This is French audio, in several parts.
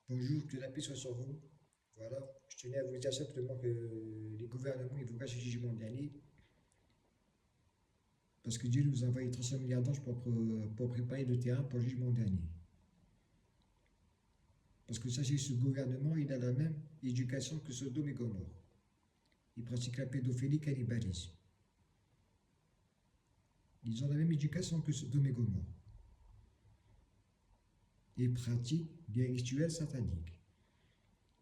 Bonjour, que la paix soit sur vous. Voilà, je tenais à vous dire simplement que les gouvernements, ils vous cachent le jugement dernier, parce que Dieu nous a envoyé 300 milliards d'anges pour préparer le terrain pour le jugement dernier. Parce que sachez, ce gouvernement, il a la même éducation que Sodome et Gomorrhe. Il pratique la pédophilie, le cannibalisme. Ils ont la même éducation que Sodome et Gomorrhe. Ils pratiquent des rituels sataniques.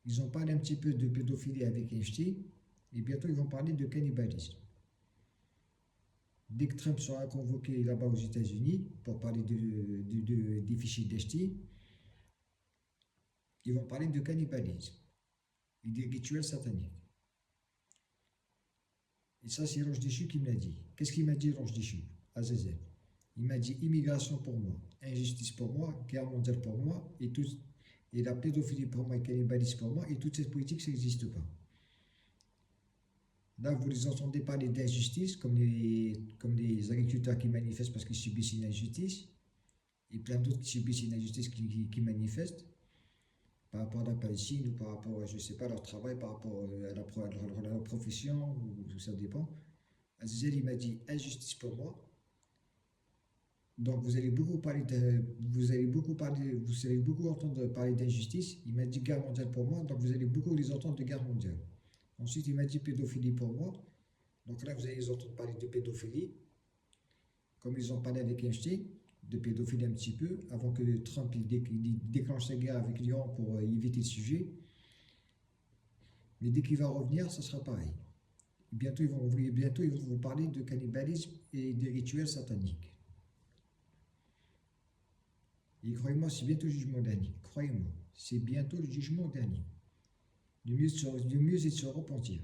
Ils ont parlé un petit peu de pédophilie avec Einstein, et bientôt ils vont parler de cannibalisme. Dès que Trump sera convoqué là-bas aux États-Unis pour parler des fichiers d'Einstein, ils vont parler de cannibalisme et des rituels sataniques. Et ça, c'est l'ange déchu qui me l'a dit. Qu'est-ce qu'il m'a dit, l'ange déchu? Azazel. Il m'a dit immigration pour moi, injustice pour moi, guerre mondiale pour moi, et la pédophilie pour moi, et cannibalisme pour moi, et toute cette politique, ça n'existe pas. Là, vous les entendez parler d'injustice, comme les agriculteurs qui manifestent parce qu'ils subissent une injustice, et plein d'autres qui subissent une injustice qui manifestent par rapport à la Palestine ou par rapport, je ne sais pas, à leur travail, par rapport à leur profession, ou ça dépend. Azizel, il m'a dit injustice pour moi. Donc vous allez beaucoup parler vous allez beaucoup entendre parler d'injustice. Il m'a dit guerre mondiale pour moi, donc vous allez beaucoup les entendre de guerre mondiale. Ensuite, il m'a dit pédophilie pour moi. Donc là, vous allez les entendre parler de pédophilie, comme ils ont parlé avec Einstein, de pédophilie un petit peu, avant que Trump il déclenche sa guerre avec l'Iran pour éviter le sujet. Mais dès qu'il va revenir, ça sera pareil. Bientôt, ils vont vous parler de cannibalisme et des rituels sataniques. Et croyez-moi, c'est bientôt le jugement dernier. Croyez-moi, c'est bientôt le jugement dernier. Le mieux est de se repentir.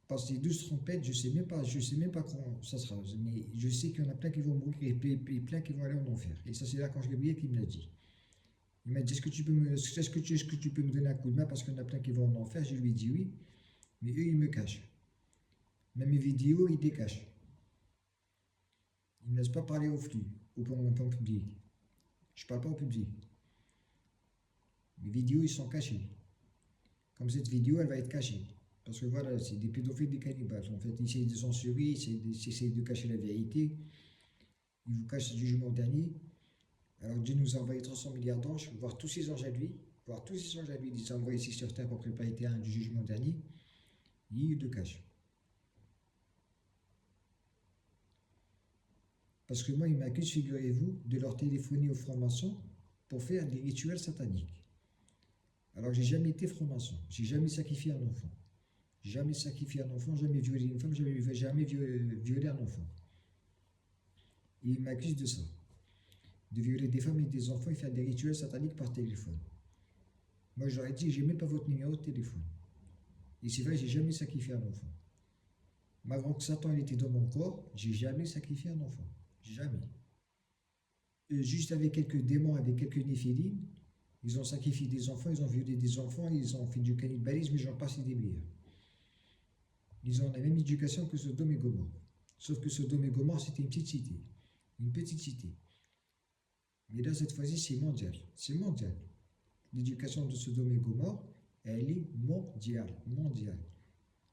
Parce que les 12 trompettes, je sais même pas comment ça sera. Mais je sais qu'il y en a plein qui vont mourir et plein qui vont aller en enfer. Et ça, c'est l'archange Gabriel qui me l'a dit. Il m'a dit, est-ce que tu peux me donner un coup de main parce qu'il y en a plein qui vont en enfer? Je lui ai dit oui. Mais eux, ils me cachent. Même mes vidéos, ils décachent. Ils ne me laissent pas parler au flux, au public. Je ne parle pas au public. Mes vidéos, ils sont cachés. Comme cette vidéo, elle va être cachée. Parce que voilà, c'est des pédophiles, des cannibales. En fait, ils essayent de censurer, ils essayent de cacher la vérité. Ils vous cachent le jugement dernier. Alors Dieu nous a envoyé 300 milliards d'anges, voir tous ces anges à lui, il les a envoyés ici sur terre pour préparer le terrain du jugement dernier. Ils le cachent. Parce que moi, ils m'accusent, figurez-vous, de leur téléphoner aux francs-maçons pour faire des rituels sataniques. Alors j'ai jamais été franc-maçon, j'ai jamais sacrifié un enfant. Jamais sacrifié un enfant, jamais violé une femme, jamais violé un enfant. Et ils m'accusent de ça, de violer des femmes et des enfants et faire des rituels sataniques par téléphone. Moi, je leur ai dit, j'ai même pas votre numéro de téléphone. Et c'est vrai, j'ai jamais sacrifié un enfant. Malgré que Satan était dans mon corps, j'ai jamais sacrifié un enfant. Jamais. Juste avec quelques démons, avec quelques néphilim, ils ont sacrifié des enfants, ils ont violé des enfants, ils ont fait du cannibalisme, et j'en passe des meilleurs. Ils ont la même éducation que Sodome et Gomorrhe. Sauf que Sodome et Gomorrhe, c'était une petite cité. Une petite cité. Mais là, cette fois-ci, c'est mondial. C'est mondial. L'éducation de Sodome et Gomorrhe, elle est mondiale. Mondiale.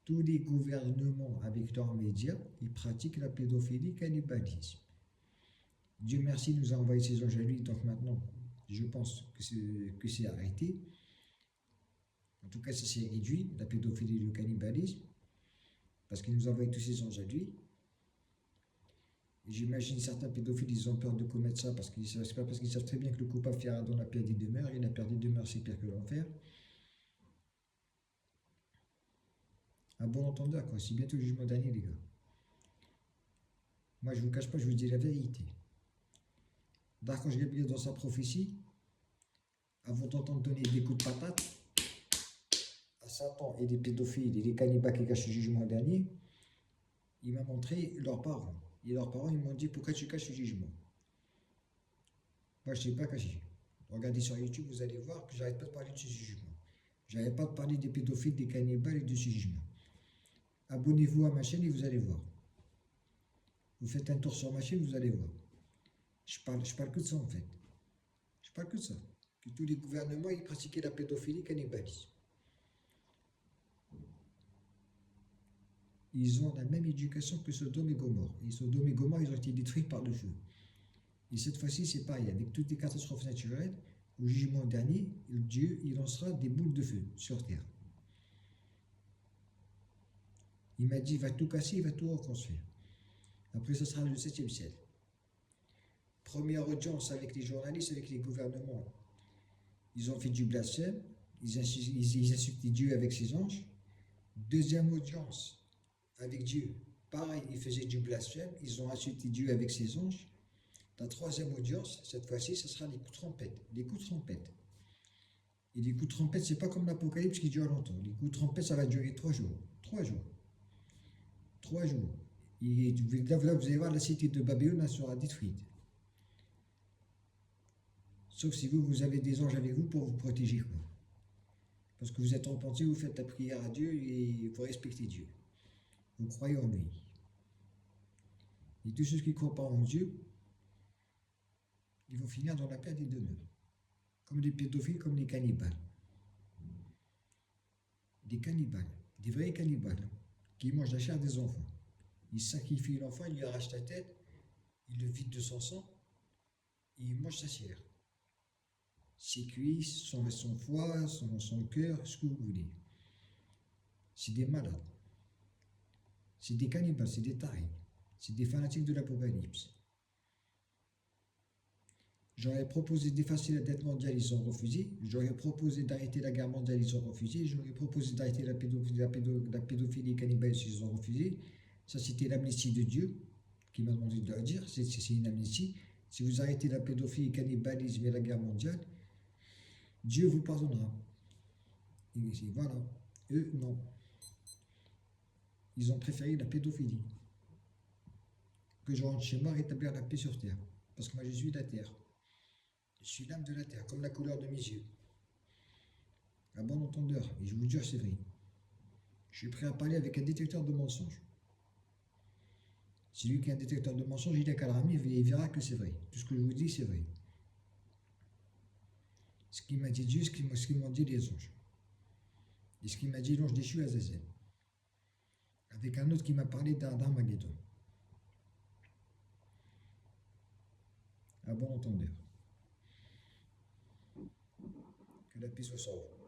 Tous les gouvernements avec leurs médias, ils pratiquent la pédophilie, cannibalisme. Dieu merci nous a envoyé ses anges à lui, donc maintenant, je pense que c'est arrêté. En tout cas, ça s'est réduit, la pédophilie et le cannibalisme, parce qu'il nous a envoyé tous ses anges à lui. Et j'imagine certains pédophiles, ils ont peur de commettre ça, parce qu'ils savent pas, parce qu'ils savent très bien que le coupable finira dans la pierre des demeures, et la pierre des demeures, c'est pire que l'enfer. Un bon entendeur, quoi. C'est bientôt le jugement dernier, les gars. Moi, je vous cache pas, je vous dis la vérité. L'archange Gabriel, dans sa prophétie, avant d'entendre donner des coups de patate à Satan et les pédophiles et les cannibales qui cachent le jugement dernier, il m'a montré leurs parents. Et leurs parents, ils m'ont dit, pourquoi tu caches le jugement? Moi, je ne l'ai pas caché. Regardez sur YouTube, vous allez voir que j'arrête pas de parler de ce jugement. J'arrête pas de parler des pédophiles, des cannibales et de ce jugement. Abonnez-vous à ma chaîne et vous allez voir. Vous faites un tour sur ma chaîne, vous allez voir. Je parle que de ça en fait. Je parle que de ça. Que tous les gouvernements ils pratiquaient la pédophilie, cannibalisme. Ils ont la même éducation que Sodome et Gomorrhe. Et Sodome et Gomorrhe, ils ont été détruits par le feu. Et cette fois-ci, c'est pareil. Avec toutes les catastrophes naturelles, au jugement dernier, Dieu il lancera des boules de feu sur terre. Il m'a dit, il va tout casser, il va tout reconstruire. Après, ce sera le 7e ciel. Première audience avec les journalistes, avec les gouvernements. Ils ont fait du blasphème, ils insultaient Dieu avec ses anges. Deuxième audience avec Dieu, pareil, ils faisaient du blasphème, ils ont insulté Dieu avec ses anges. La troisième audience, cette fois-ci, ce sera les coups de trompette. Les coups de trompette. Et les coups de trompette, c'est pas comme l'Apocalypse qui dure longtemps. Les coups de trompette, ça va durer 3 jours. 3 jours. 3 jours. Et là, vous allez voir, la cité de Babylone sera détruite. Sauf si vous avez des anges avec vous pour vous protéger, quoi. Parce que vous êtes repenti, vous faites la prière à Dieu et vous respectez Dieu. Vous croyez en lui. Et tous ceux qui ne croient pas en Dieu, ils vont finir dans la perte des demeures. Comme les pédophiles, comme les cannibales. Des cannibales, des vrais cannibales, qui mangent la chair des enfants. Ils sacrifient l'enfant, ils lui arrachent la tête, ils le vident de son sang, et ils mangent sa chair. Ses cuisses, son foie, son cœur, ce que vous voulez. C'est des malades. C'est des cannibales, c'est des tarés. C'est des fanatiques de l'Apocalypse. J'aurais proposé d'effacer la dette mondiale, ils ont refusé. J'aurais proposé d'arrêter la guerre mondiale, ils ont refusé. J'aurais proposé d'arrêter la pédophilie cannibale, ils ont refusé. Ça, c'était l'amnistie de Dieu qui m'a demandé de le dire. C'est une amnistie. Si vous arrêtez la pédophilie, cannibalisme et la guerre mondiale, Dieu vous pardonnera. Et voilà. Eux, non. Ils ont préféré la pédophilie. Que je rentre chez moi rétablir la paix sur terre. Parce que moi, je suis la terre. Je suis l'âme de la terre, comme la couleur de mes yeux. À bon entendeur, et je vous jure, c'est vrai. Je suis prêt à parler avec un détecteur de mensonges. Celui qui a un détecteur de mensonges, il a qu'à le ramener, il verra que c'est vrai. Tout ce que je vous dis, c'est vrai. Ce qu'il m'a dit Dieu, ce qu'ils m'ont dit les anges. Et ce qu'il m'a dit l'ange déchu à Azazel. Avec un autre qui m'a parlé d'Armageddon. À bon entendeur. Que la paix soit sur vous.